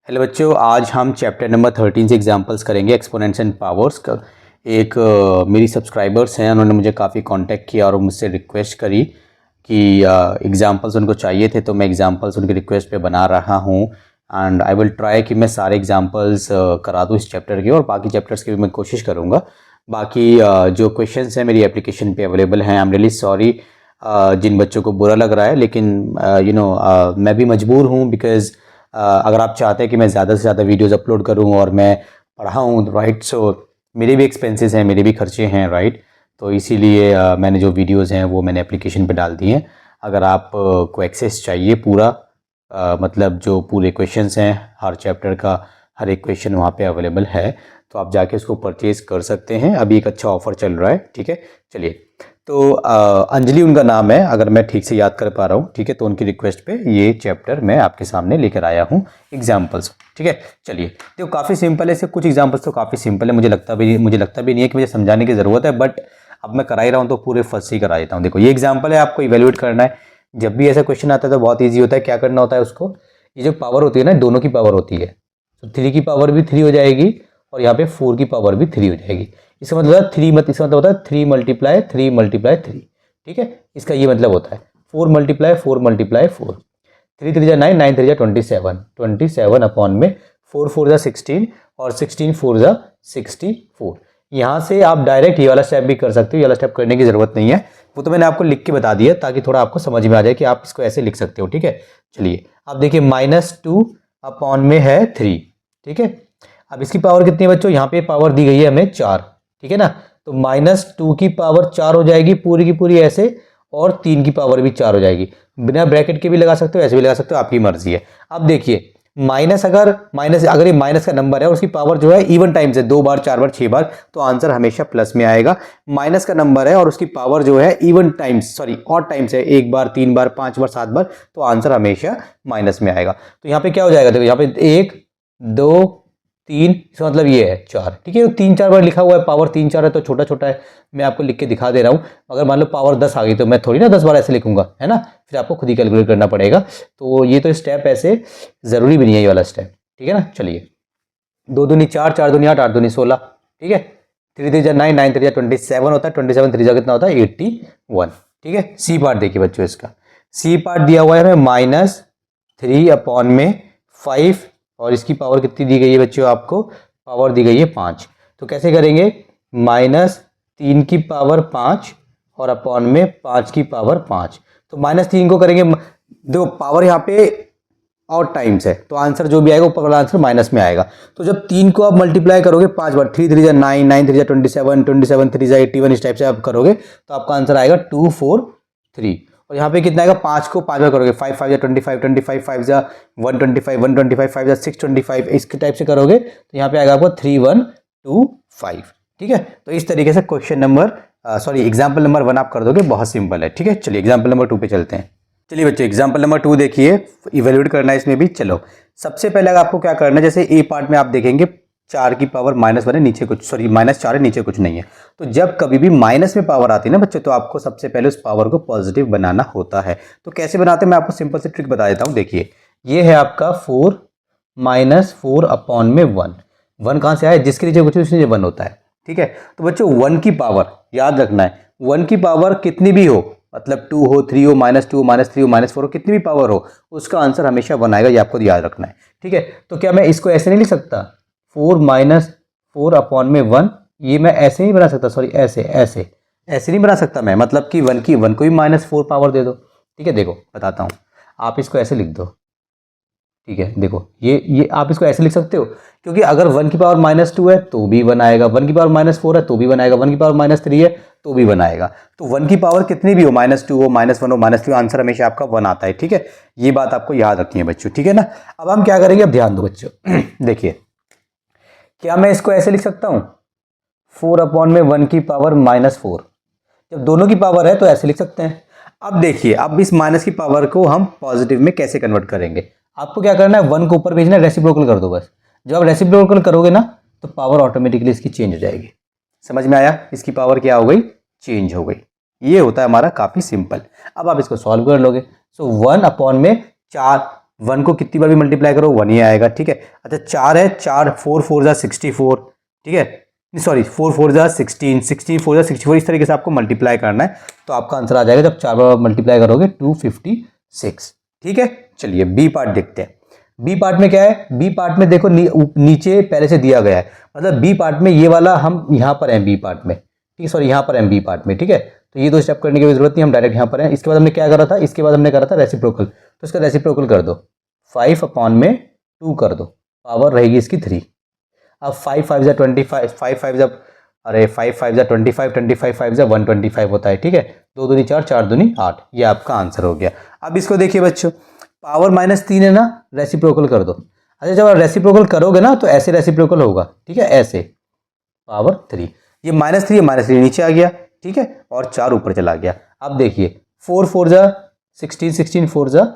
Hello बच्चों, आज हम चैप्टर नंबर 13 से एग्जांपल्स करेंगे एक्सपोनेंट्स एंड पावर्स का। एक मेरी सब्सक्राइबर्स हैं, उन्होंने मुझे काफ़ी कांटेक्ट किया और मुझसे रिक्वेस्ट करी कि एग्जांपल्स उनको चाहिए थे, तो मैं एग्जांपल्स उनकी रिक्वेस्ट पे बना रहा हूँ। एंड आई विल ट्राई कि मैं सारे एग्जांपल्स करा दूँ इस चैप्टर के, और बाकी चैप्टर्स की भी मैं कोशिश करूँगा। बाकी जो क्वेश्चंस हैं मेरी एप्लीकेशन पे अवेलेबल हैं। आई एम रियली सॉरी जिन बच्चों को बुरा लग रहा है, लेकिन मैं भी मजबूर हूँ बिकॉज़ अगर आप चाहते हैं कि मैं ज़्यादा से ज़्यादा वीडियोस अपलोड करूं और मैं पढ़ाऊं, राइट, सो मेरे भी एक्सपेंसेस हैं, मेरे भी खर्चे हैं, राइट। तो इसीलिए मैंने जो वीडियोस हैं वो मैंने एप्लीकेशन पे डाल दिए हैं। अगर आप को एक्सेस चाहिए पूरा, मतलब जो पूरे क्वेश्चंस हैं हर चैप्टर का, हर एक क्वेश्चन वहाँ पे अवेलेबल है, तो आप जाके उसको परचेज़ कर सकते हैं। अभी एक अच्छा ऑफ़र चल रहा है, ठीक है। चलिए, तो अंजलि उनका नाम है, अगर मैं ठीक से याद कर पा रहा हूँ, ठीक है। तो उनकी रिक्वेस्ट पे ये चैप्टर मैं आपके सामने लेकर आया हूँ, एग्जाम्पल्स, ठीक है। चलिए, तो काफ़ी सिंपल है, इससे कुछ एग्जाम्पल्स तो काफ़ी सिंपल है। मुझे लगता भी नहीं है कि मुझे समझाने की ज़रूरत है, बट अब मैं करा ही रहा हूँ तो पूरे फर्स्ट ही करा देता हूँ। देखो, ये एग्जाम्पल है, आपको इवेल्युएट करना है। जब भी ऐसा क्वेश्चन आता है तो बहुत ईजी होता है। क्या करना होता है उसको, ये जो पावर होती है ना, दोनों की पावर होती है, तो 3 की पावर भी 3 हो जाएगी और यहाँ पे 4 की पावर भी 3 हो जाएगी। इसका मतलब 3 इसका मतलब होता है 3 मल्टीप्लाई 3 मल्टीप्लाई 3, ठीक है। इसका ये मतलब होता है 4 मल्टीप्लाई 4 मल्टीप्लाई 4, 3 3 जा 9, 9 3 जा 27, 27 अपॉन में 4 4 जा 16 और 16 4 जा 64। यहाँ से आप डायरेक्ट ये वाला स्टेप भी कर सकते हो, ये वाला स्टेप करने की ज़रूरत नहीं है, वो तो मैंने आपको लिख के बता दिया ताकि थोड़ा आपको समझ में आ जाए कि आप इसको ऐसे लिख सकते हो, ठीक है। चलिए, आप देखिए -2 अपॉन में है 3, ठीक है। अब इसकी पावर कितनी है बच्चों, यहाँ पे पावर दी गई है हमें 4, ठीक है ना। तो -2 की पावर 4 हो जाएगी पूरी की पूरी ऐसे, और 3 की पावर भी 4 हो जाएगी। बिना ब्रैकेट के भी लगा सकते हो, ऐसे भी लगा सकते हो, आपकी मर्जी है। अब देखिए, अगर ये माइनस का नंबर है और उसकी पावर जो है इवन टाइम्स है, 2 बार 4 बार 6 बार, तो आंसर हमेशा प्लस में आएगा। माइनस का नंबर है और उसकी पावर जो है even times, sorry odd times है, 1 बार 3 बार 5 बार 7 बार, तो आंसर हमेशा माइनस में आएगा। तो यहाँ पे क्या हो जाएगा, देखो यहाँ पे 1 2 3, इसका मतलब ये है 4, ठीक है। तो 3 4 बार लिखा हुआ है, पावर 3 4 है तो छोटा छोटा है, मैं आपको लिख के दिखा दे रहा हूँ। अगर मान लो पावर 10 आ गई तो मैं थोड़ी ना 10 बार ऐसे लिखूंगा, है ना, फिर आपको खुद ही कैलकुलेट करना पड़ेगा। तो ये तो स्टेप ऐसे ज़रूरी भी नहीं है ये वाला स्टेप, ठीक है ना। चलिए, 2 दूनी 4, 4 दूनी 8, 8 दूनी 16, ठीक है। 3 3 जा 9, 9 3 जा 27 होता है, 27 3 जा कितना होता है 81, ठीक है। सी पार्ट देखिए बच्चों, इसका सी पार्ट दिया हुआ है हमें -3 अपॉन में 5, और इसकी पावर कितनी दी गई है बच्चों, आपको पावर दी गई है 5। तो कैसे करेंगे, -3 की पावर 5 और अपॉन में 5 की पावर 5। तो -3 को करेंगे, देखो पावर यहाँ पे और टाइम्स है, तो आंसर जो भी आएगा ऊपर वाला आंसर माइनस में आएगा। तो जब 3 को आप मल्टीप्लाई करोगे 5 बार, 3 3 जा 9, 9 3 जा 27, 27 3 जा 81, इस टाइप से आप करोगे तो आपका आंसर आएगा 243। और यहाँ पे कितना आएगा, 5 को 5 बार करोगे, 5 5 जा 25, 25 5 जा 125, 125 5 जा 625, इसके टाइप से करोगे तो यहाँ पे आएगा आपको 3125, ठीक है। तो इस तरीके से क्वेश्चन नंबर एग्जाम्पल नंबर 1 आप कर दोगे, बहुत सिंपल है, ठीक है। चलिए एग्जाम्पल नंबर 2 पे चलते हैं। चलिए बच्चों, एग्जाम्पल नंबर 2 देखिए, इवेल्युएट करना है इसमें भी। चलो, सबसे पहले आपको क्या करना है, जैसे ए पार्ट में आप देखेंगे 4 की पावर -1 है, नीचे कुछ, सॉरी -4 है, नीचे कुछ नहीं है। तो जब कभी भी माइनस में पावर आती है ना बच्चों, तो आपको सबसे पहले उस पावर को पॉजिटिव बनाना होता है। तो कैसे बनाते हैं, मैं आपको सिंपल से ट्रिक बता देता हूँ। देखिए, ये है आपका 4 -4 अपॉन में 1, 1 कहाँ से आया, जिसके नीचे कुछ उसके नीचे 1 होता है, ठीक है। तो बच्चों 1 की पावर याद रखना है, 1 की पावर कितनी भी हो, मतलब 2 हो, 3 हो, -2 हो, -3 हो, -4 हो, कितनी भी पावर हो, उसका आंसर हमेशा 1 आएगा, ये आपको याद रखना है, ठीक है। तो क्या मैं इसको ऐसे नहीं लिख सकता, 4 -4 अपॉन में 1, ये मैं ऐसे नहीं बना सकता, सॉरी ऐसे ऐसे ऐसे नहीं बना सकता मैं, मतलब कि 1 को भी -4 पावर दे दो, ठीक है। देखो बताता हूँ, आप इसको ऐसे लिख दो, ठीक है। देखो ये आप इसको ऐसे लिख सकते हो, क्योंकि अगर 1 की पावर -2 है तो भी 1 आएगा, 1 की पावर -4 है तो भी 1 आएगा, 1 की पावर -3 है तो भी 1 आएगा। तो 1 की पावर कितनी भी हो, -2 हो, -1 हो, -3 हो, आंसर हमेशा आपका 1 आता है, ठीक है। ये बात आपको याद रखनी है बच्चों, ठीक है ना। अब हम क्या करेंगे, अब ध्यान दो बच्चों देखिए, क्या मैं इसको ऐसे लिख सकता हूँ, 4 अपॉन में 1 की पावर -4, जब दोनों की पावर है तो ऐसे लिख सकते हैं। अब देखिए, अब इस माइनस की पावर को हम पॉजिटिव में कैसे कन्वर्ट करेंगे, आपको क्या करना है, 1 को ऊपर भेजना है, रेसिप्रोकल कर दो बस। जब आप रेसिप्रोकल करोगे ना, तो पावर ऑटोमेटिकली इसकी चेंज हो जाएगी। समझ में आया, इसकी पावर क्या हो गई, चेंज हो गई। ये होता है हमारा, काफी सिंपल। अब आप इसको सॉल्व कर लोगे। सो 1 अपॉन में 4, 1 को कितनी बार भी मल्टीप्लाई करो 1 ही आएगा, ठीक है। अच्छा 4 है, 4 4 4 जा 64, ठीक है, सॉरी 4 4 जा 16, 16 4 जा 64, इस तरीके से आपको मल्टीप्लाई करना है। तो आपका आंसर आ जाएगा जब 4 बार मल्टीप्लाई करोगे 256, ठीक है। चलिए बी पार्ट देखते हैं। बी पार्ट में क्या है, बी पार्ट में देखो नीचे पहले से दिया गया है, मतलब बी पार्ट में ये वाला हम यहाँ पर हैं बी पार्ट में, ठीक है, सॉरी यहाँ पर हैं बी पार्ट में, ठीक है। तो ये 2 स्टेप करने की जरूरत नहीं, हम डायरेक्ट यहाँ पर हैं। इसके बाद हमने क्या करा था, इसके बाद हमने करा था रेसिप्रोकल, तो इसका रेसिप्रोकल कर दो, 5/2 कर दो, पावर रहेगी इसकी 3। अब 5 5 जा 25, 5 5 जा, अरे 5 5 जा 25, 25 5 जा 125 होता है, ठीक है। 2 दूनी 4, 4 दूनी 8, ये आपका आंसर हो गया। अब इसको देखिए बच्चों, पावर -3 है ना, रेसिप्रोकल कर दो। अच्छा जब रेसिप्रोकल करोगे ना तो ऐसे रेसिप्रोकल होगा, ठीक है, ऐसे पावर 3, ये -3 नीचे आ गया, ठीक है, और 4 ऊपर चला गया। अब देखिए 4 4 जा 16, 16 4 जा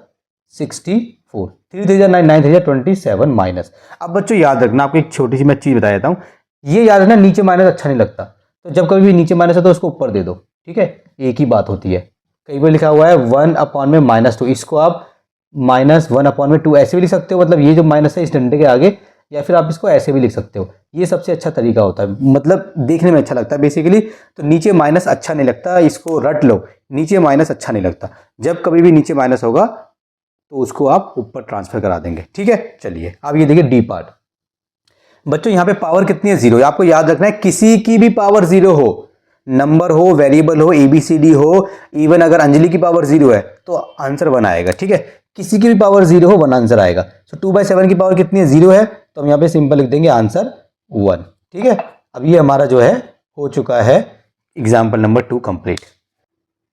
64, 3 3 जा 9, 9 3 जा 27 माइनस। अब बच्चों याद रखना, आपको एक छोटी सी मैं चीज़ बता देता हूँ, ये याद रखना, नीचे माइनस अच्छा नहीं लगता, तो जब कभी भी नीचे माइनस है तो उसको ऊपर दे दो, ठीक है, एक ही बात होती है। कई बार लिखा हुआ है 1/-2, इसको आप -1/2 ऐसे भी लिख सकते हो, मतलब ये जो माइनस है इस डंडे के आगे, या फिर आप इसको ऐसे भी लिख सकते हो, ये सबसे अच्छा तरीका होता है, मतलब देखने में अच्छा लगता है बेसिकली। तो नीचे माइनस अच्छा नहीं लगता, इसको रट लो, नीचे माइनस अच्छा नहीं लगता, जब कभी भी नीचे माइनस होगा तो उसको आप ऊपर ट्रांसफर करा देंगे, ठीक है। चलिए अब ये देखिए डी पार्ट। बच्चों यहाँ पे पावर कितनी है, 0, आपको याद रखना है, किसी की भी पावर 0 हो, नंबर हो, वेरिएबल हो, ABCD हो, इवन अगर अंजलि की पावर 0 है तो आंसर 1 आएगा, ठीक है। किसी की भी पावर 0 हो 1 आंसर आएगा। तो 2/7 की पावर कितनी है, 0 है, तो हम यहाँ पे सिंपल लिख देंगे आंसर 1, ठीक है। अब ये हमारा जो है हो चुका है example number 2 complete.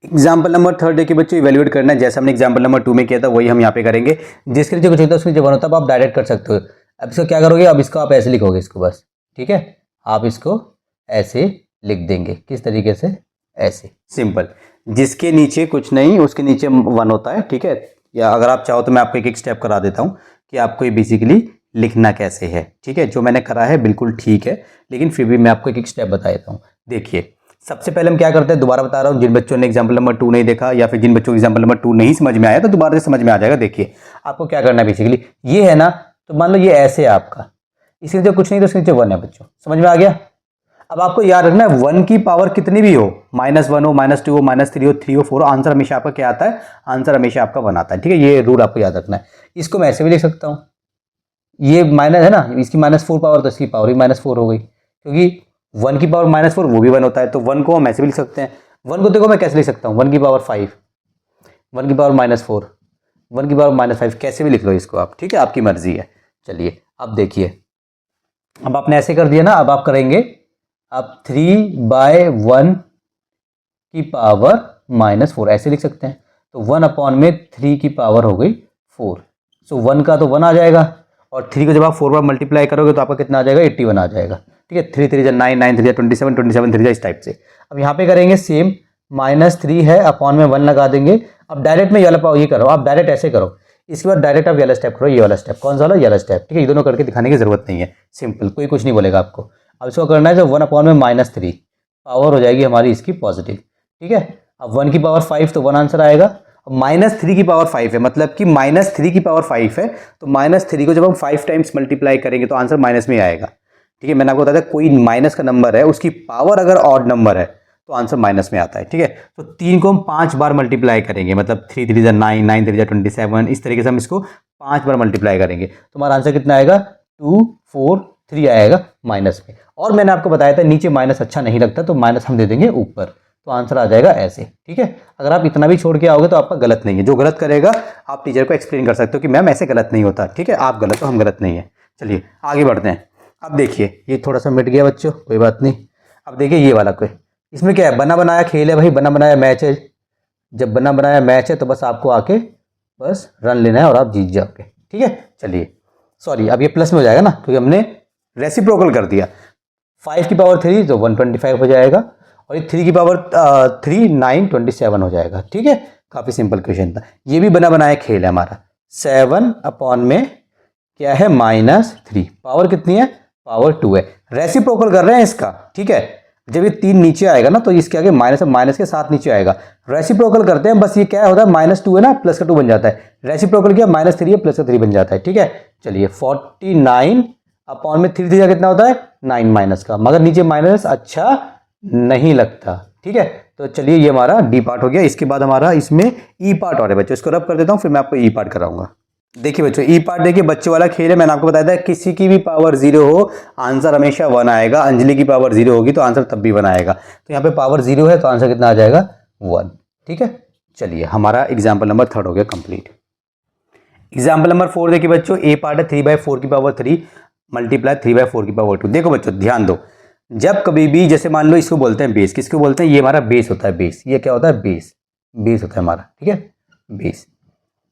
Example number 3 देखिए बच्चों, इवेल्युएट करना है, जैसे हमने एग्जाम्पल नंबर 2 में किया था वही हम यहाँ पे करेंगे। जिसके नीचे कुछ होता है उसके नीचे 1 होता है, अब आप डायरेक्ट कर सकते हो। अब इसको क्या करोगे, अब इसको आप ऐसे लिखोगे इसको बस, ठीक है, आप इसको ऐसे लिख देंगे, किस तरीके से, ऐसे सिंपल, जिसके नीचे कुछ नहीं उसके नीचे 1 होता है, ठीक है। या अगर आप चाहो तो मैं आपको एक एक स्टेप करा देता हूँ कि आपको ये बेसिकली लिखना कैसे है, ठीक है। जो मैंने करा है बिल्कुल ठीक है, लेकिन फिर भी मैं आपको एक एक स्टेप बता देता हूँ। देखिए सबसे पहले हम क्या करते हैं, दोबारा बता रहा हूँ, जिन बच्चों ने एग्जाम्पल नंबर 2 नहीं देखा या फिर जिन बच्चों को एग्जाम्पल नंबर 2 नहीं समझ में आया तो दोबारा से समझ में आ जाएगा। देखिए आपको क्या करना है, बेसिकली ये है ना, तो मान लो ये ऐसे है आपका, इसके नीचे कुछ नहीं तो इसके नीचे 1 है बच्चों, समझ में आ गया। अब आपको याद रखना है 1 की पावर कितनी भी हो, -1 हो, -2 हो, -3 हो, 3 हो, 4 हो, आंसर हमेशा आपका क्या आता है, आंसर हमेशा आपका 1 आता है, ठीक है। ये रूल आपको याद रखना है। इसको मैं ऐसे भी लिख सकता हूँ, ये माइनस है ना, इसकी -4 पावर, तो इसकी पावर भी -4 हो गई, क्योंकि 1 की पावर -4 वो भी 1 होता है, तो 1 को हम ऐसे भी लिख सकते हैं। 1 को देखो मैं कैसे लिख सकता हूँ, 1 की पावर 5, 1 की पावर -4, 1 की पावर -5, कैसे भी लिख लो इसको आप, ठीक है, आपकी मर्जी है। चलिए अब देखिए, अब आपने ऐसे कर दिया ना, अब आप करेंगे, अब 3/1 की पावर -4 ऐसे लिख सकते हैं, तो 1/3 की पावर हो गई 4, सो 1 का तो 1 आ जाएगा, और 3 को जब आप 4 बार मल्टीप्लाई करोगे तो आपका कितना आ जाएगा, 81 आ जाएगा, ठीक है। 3 3 जा 9, 9 3 जा 27, 27 3 जा इस टाइप से। अब यहाँ पे करेंगे सेम, -3 है, अपॉन में 1 लगा देंगे। अब डायरेक्ट में ये वाला ये करो, आप डायरेक्ट ऐसे करो, इसके बाद डायरेक्ट आप ये वाला स्टेप करो, ये वाला स्टेप, कौन सा वाला, ये वाला स्टेप, ठीक है। ये दोनों करके दिखाने की जरूरत नहीं है, सिंपल, कोई कुछ नहीं बोलेगा आपको। अब इसको करना है जो 1/3 पावर हो जाएगी हमारी इसकी पॉजिटिव, ठीक है। अब 1 की पावर 5 तो 1 आंसर आएगा। अब -3 की पावर 5 है, मतलब कि -3 की पावर 5 है, तो -3 को जब हम 5 टाइम्स मल्टीप्लाई करेंगे तो आंसर माइनस में आएगा, ठीक है। मैंने आपको बताया था कोई माइनस का नंबर है उसकी पावर अगर ऑड नंबर है तो आंसर माइनस में आता है, ठीक है। तो 3 को हम 5 बार मल्टीप्लाई करेंगे, मतलब 3 3 जा 9, 9 3 जा 27, इस तरीके से हम इसको 5 बार मल्टीप्लाई करेंगे, तो हमारा आंसर कितना आएगा, 2 4 3 आएगा माइनस में। और मैंने आपको बताया था नीचे माइनस अच्छा नहीं लगता, तो माइनस हम दे देंगे ऊपर, तो आंसर आ जाएगा ऐसे, ठीक है। अगर आप इतना भी छोड़ के आओगे तो आपका गलत नहीं है, जो गलत करेगा आप टीचर को एक्सप्लेन कर सकते हो कि मैम ऐसे गलत नहीं होता, ठीक है, आप गलत हो हम गलत नहीं है। चलिए आगे बढ़ते हैं। अब देखिए ये थोड़ा सा मिट गया बच्चों, कोई बात नहीं। अब देखिए ये वाला कोई, इसमें क्या है, बना बनाया खेल है भाई, बना बनाया मैच है। जब बना बनाया मैच है तो बस आपको आके बस रन लेना है और आप जीत जाओगे, ठीक है। चलिए सॉरी, अब ये प्लस में हो जाएगा ना, क्योंकि हमने रेसिप्रोकल कर दिया। 5 की पावर 3 तो 125 हो जाएगा, और ये 3 की पावर 3 9 27 हो जाएगा, ठीक है। काफ़ी सिंपल क्वेश्चन था, ये भी बना बनाया खेल है हमारा। 7/में क्या है, -3, पावर कितनी है, पावर 2 है, रेसिप्रोकल कर रहे हैं इसका, ठीक है। जब ये 3 नीचे आएगा ना तो इसके आगे माइनस है, माइनस के साथ नीचे आएगा। रेसिप्रोकल करते हैं, बस ये क्या होता है -2 है ना, प्लस का 2 बन जाता है। रेसिप्रोकल किया -3 है, प्लस का 3 बन जाता है। ठीक है, चलिए 49 अपॉन में 3 कितना होता है 9 माइनस का, मगर नीचे माइनस अच्छा नहीं लगता। ठीक है, तो चलिए ये हमारा डी पार्ट हो गया। इसके बाद हमारा इसमें ई पार्ट और है बच्चों, इसको रब कर देता हूँ, फिर मैं आपको ई पार्ट कराऊंगा। देखिए बच्चों, ई पार्ट देखिए बच्चों वाला खेल है। मैंने आपको बताया था किसी की भी पावर 0 हो आंसर हमेशा 1 आएगा। अंजलि की पावर 0 होगी तो आंसर तब भी 1 आएगा। तो यहाँ पे पावर 0 है तो आंसर कितना आ जाएगा 1। ठीक है, चलिए हमारा एग्जाम्पल नंबर 3 हो गया कंप्लीट। एग्जाम्पल नंबर 4 देखिए बच्चों, ए पार्ट है 3/4 की पावर 3 मल्टीप्लाई 3/4 की पावर 2। देखो बच्चों ध्यान दो, जब कभी भी जैसे मान लो इसको बोलते हैं बेस, किसको बोलते हैं, ये हमारा बेस होता है। बेस ये क्या होता है, बेस, बेस होता है हमारा। ठीक है, बेस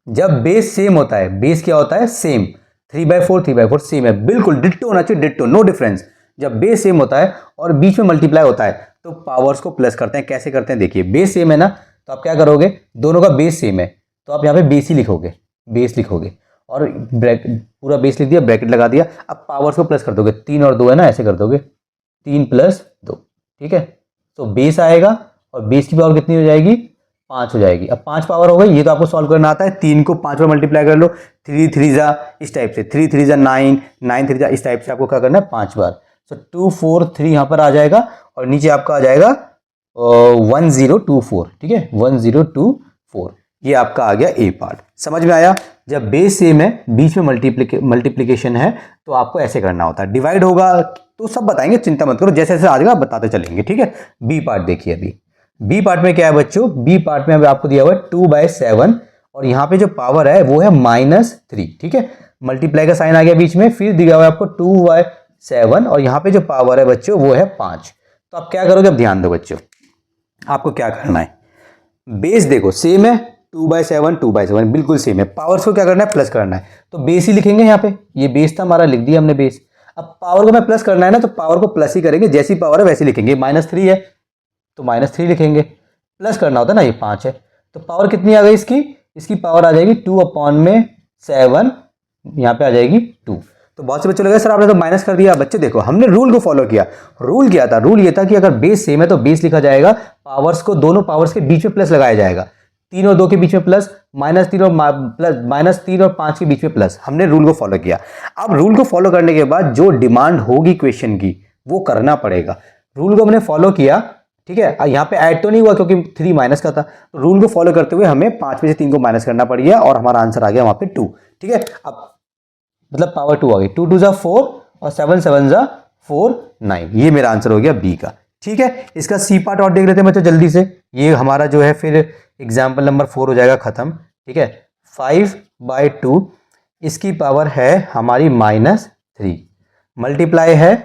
जब बेस सेम होता है, बेस क्या होता है सेम, 3/4 सेम है, बिल्कुल डिट्टो होना चाहिए, डिट्टो, नो डिफरेंस। जब बेस सेम होता है और बीच में मल्टीप्लाई होता है तो पावर्स को प्लस करते हैं। कैसे करते हैं देखिए, बेस सेम है ना तो आप क्या करोगे, दोनों का बेस सेम है तो आप यहाँ पे बेस ही लिखोगे, बेस लिखोगे और ब्रैकेट पूरा बेस लिख दिया, ब्रैकेट लगा दिया। अब पावर्स को प्लस कर दोगे, 3 और 2 है ना, ऐसे कर दोगे 3 + 2। ठीक है, तो बेस आएगा और बेस की पावर कितनी हो जाएगी 5 हो जाएगी। अब 5 पावर हो गई, ये तो आपको सॉल्व करना आता है। 3 को 5 बार मल्टीप्लाई कर लो, 3 3 जा इस टाइप से, 3 3 जा 9, 9 3 जा इस टाइप से आपको क्या करना है 5 बार। तो 2 4 3 यहाँ पर आ जाएगा और नीचे आपका आ जाएगा 1024। ठीक है, 1024 ये आपका आ गया ए पार्ट। समझ में आया, जब बेस सेम है बीच में मल्टीप्लीकेशन है तो आपको ऐसे करना होता है। डिवाइड होगा तो सब बताएंगे, चिंता मत करो, जैसे जैसे आ जाएगा बताते चलेंगे। ठीक है, बी पार्ट देखिए। अभी बी पार्ट में क्या है बच्चों, बी पार्ट में अभी आपको दिया हुआ है 2/7 और यहाँ पे जो पावर है वो है -3। ठीक है, मल्टीप्लाई का साइन आ गया बीच में, फिर दिया हुआ है आपको 2/7 और यहाँ पे जो पावर है बच्चों वो है 5। तो आप क्या करोगे, अब ध्यान दो बच्चों, आपको क्या करना है, बेस देखो सेम है 2/7 बिल्कुल सेम है, पावर्स को क्या करना है प्लस करना है। तो बेस ही लिखेंगे यहाँ पे, ये बेस था हमारा, लिख दिया हमने बेस। अब पावर को मैं प्लस करना है ना तो पावर को प्लस ही करेंगे, जैसी पावर है वैसे लिखेंगे। -3 है तो -3 लिखेंगे, प्लस करना होता है ना, ये 5 है तो पावर कितनी आ गई इसकी, इसकी पावर आ जाएगी 2/7, यहाँ पे आ जाएगी 2। तो बहुत से बच्चे लगे सर आपने तो माइनस कर दिया। बच्चे देखो हमने रूल को फॉलो किया। रूल क्या था, रूल ये था कि अगर बेस सेम है तो बेस लिखा जाएगा, पावर्स को दोनों पावर्स के बीच में प्लस लगाया जाएगा, 3 और 2 के बीच में प्लस, -3 और -3 और 5 के बीच में प्लस। हमने रूल को फॉलो किया। अब रूल को फॉलो करने के बाद जो डिमांड होगी क्वेश्चन की वो करना पड़ेगा। रूल को हमने फॉलो किया। ठीक है, यहाँ पे ऐड तो नहीं हुआ क्योंकि 3 माइनस का था। तो रूल को फॉलो करते हुए हमें 5 में से 3 को माइनस करना पड़ गया और हमारा आंसर आ गया वहां पे 2। ठीक है, अब मतलब पावर 2 आ गई, 2 2 जा 4 और 7 7 जा 4 9। ये मेरा आंसर हो गया बी का। ठीक है, इसका सी पार्ट और देख लेते हैं बच्चों जल्दी से। ये हमारा जो है फिर एग्जाम्पल नंबर 4 हो जाएगा खत्म। ठीक है, 5/2 इसकी पावर है हमारी -3, मल्टीप्लाई है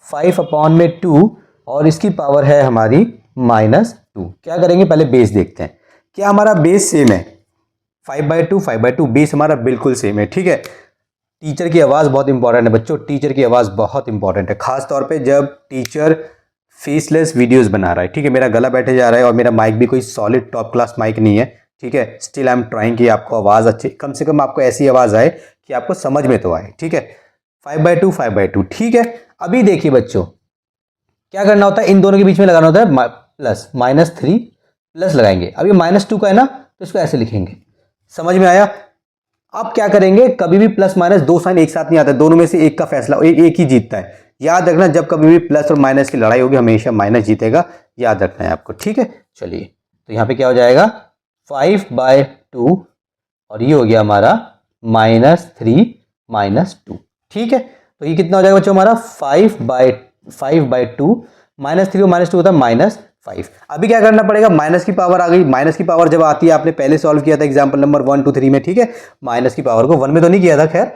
5/2 और इसकी पावर है हमारी -2। क्या करेंगे, पहले बेस देखते हैं, क्या हमारा बेस सेम है, 5/2 बेस हमारा बिल्कुल सेम है। ठीक है, टीचर की आवाज़ बहुत इंपॉर्टेंट है बच्चों, टीचर की आवाज़ बहुत इंपॉर्टेंट है, खास तौर पे जब टीचर फेसलेस वीडियोस बना रहा है। ठीक है, मेरा गला बैठे जा रहा है और मेरा माइक भी कोई सॉलिड टॉप क्लास माइक नहीं है। ठीक है, स्टिल आई एम ट्राइंग कि आपको आवाज़ अच्छी, कम से कम आपको ऐसी आवाज़ आए कि आपको समझ में तो आए। ठीक है, 5/2 ठीक है। अभी देखिए बच्चों क्या करना होता है, इन दोनों के बीच में लगाना होता है प्लस, -3 प्लस लगाएंगे। अभी -2 का है ना तो इसको ऐसे लिखेंगे। समझ में आया। अब क्या करेंगे, कभी भी प्लस माइनस दो साइन एक साथ नहीं आता, दोनों में से एक का फैसला एक ही जीतता है। याद रखना, जब कभी भी प्लस और माइनस की लड़ाई होगी हमेशा माइनस जीतेगा, याद रखना है आपको। ठीक है, चलिए तो यहाँ पे क्या हो जाएगा 5/2 और ये हो गया हमारा -3 -2। ठीक है, तो ये कितना हो जाएगा बच्चों हमारा 5/2 -3 और -2 होता है -5। अभी क्या करना पड़ेगा, माइनस की पावर आ गई। माइनस की पावर जब आती है, आपने पहले सॉल्व किया था एग्जांपल नंबर 1 2 3 में। ठीक है, माइनस की पावर को 1 में तो नहीं किया था, खैर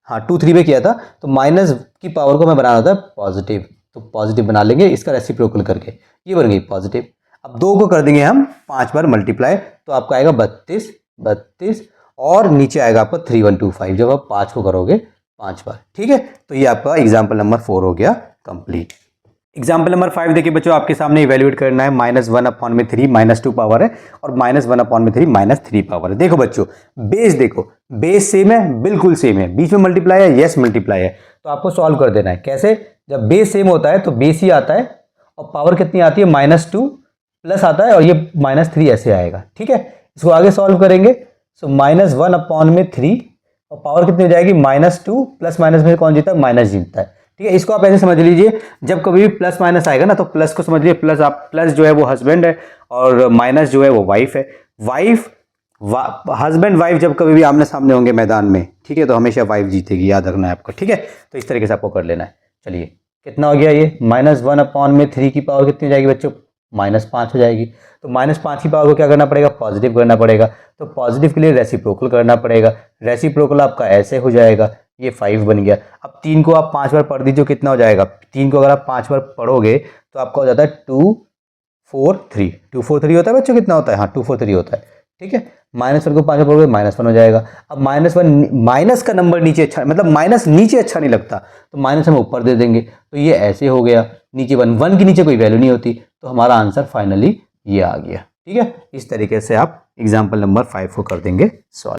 हाँ 2 3 में किया था। तो माइनस की पावर को मैं बनाना होता है पॉजिटिव, तो पॉजिटिव बना लेंगे इसका रेसिप्रोकल करके, ये बन गई पॉजिटिव। अब 2 को कर देंगे हम 5 बार मल्टीप्लाई, तो आपका आएगा 32 और नीचे आएगा आपका 3125 जब आप 5 को करोगे 5 बार। ठीक है, तो ये आपका एग्जाम्पल नंबर 4 हो गया कंप्लीट। एग्जाम्पल नंबर 5 देखिए बच्चों, आपके सामने इवेल्युएट करना है। -1/3 -2 पावर है और -1/3 -3 पावर है। देखो बच्चों बेस देखो, बेस सेम है, बिल्कुल सेम है, बीच में मल्टीप्लाई है, यस मल्टीप्लाई है। तो आपको सॉल्व कर देना है। कैसे, जब बेस सेम होता है तो बेस ही आता है और पावर कितनी आती है, -2 प्लस आता है और ये -3 ऐसे आएगा। ठीक है, इसको आगे सॉल्व करेंगे। सो -1/3 और पावर कितनी हो जाएगी, -2 प्लस माइनस में कौन जीता है, माइनस जीतता है। ठीक है, इसको आप ऐसे समझ लीजिए, जब कभी भी प्लस माइनस आएगा ना तो प्लस को समझ लीजिए प्लस, आप प्लस जो है वो हस्बैंड है और माइनस जो है वो वाइफ है। हस्बैंड वाइफ जब कभी भी आमने सामने होंगे मैदान में, ठीक है, तो हमेशा वाइफ जीतेगी, याद रखना है आपको। ठीक है, तो इस तरीके से आपको कर लेना है। चलिए कितना हो गया ये, -1/3 की पावर कितनी हो जाएगी बच्चों, -5 हो जाएगी। तो -5 की पावर को क्या करना पड़ेगा, पॉजिटिव करना पड़ेगा। तो पॉजिटिव के लिए रेसिप्रोकल करना पड़ेगा। रेसिप्रोकल आपका ऐसे हो जाएगा, ये 5 बन गया। अब 3 को आप 5 बार पढ़ दीजिए, कितना हो जाएगा, 3 को अगर आप 5 बार पढ़ोगे तो आपका हो जाता है 243। 243 होता है बच्चों, कितना होता है, हाँ 243 होता है। ठीक है, -1 को 5 बार पढ़ोगे -1 हो जाएगा। अब -1, माइनस का नंबर नीचे अच्छा, मतलब माइनस नीचे अच्छा नहीं लगता, तो माइनस हम ऊपर दे देंगे। तो ये ऐसे हो गया, नीचे 1 की नीचे कोई वैल्यू नहीं होती, तो हमारा आंसर फाइनली ये आ गया। ठीक है, इस तरीके से आप एग्जाम्पल नंबर 5 को कर देंगे सॉल्व।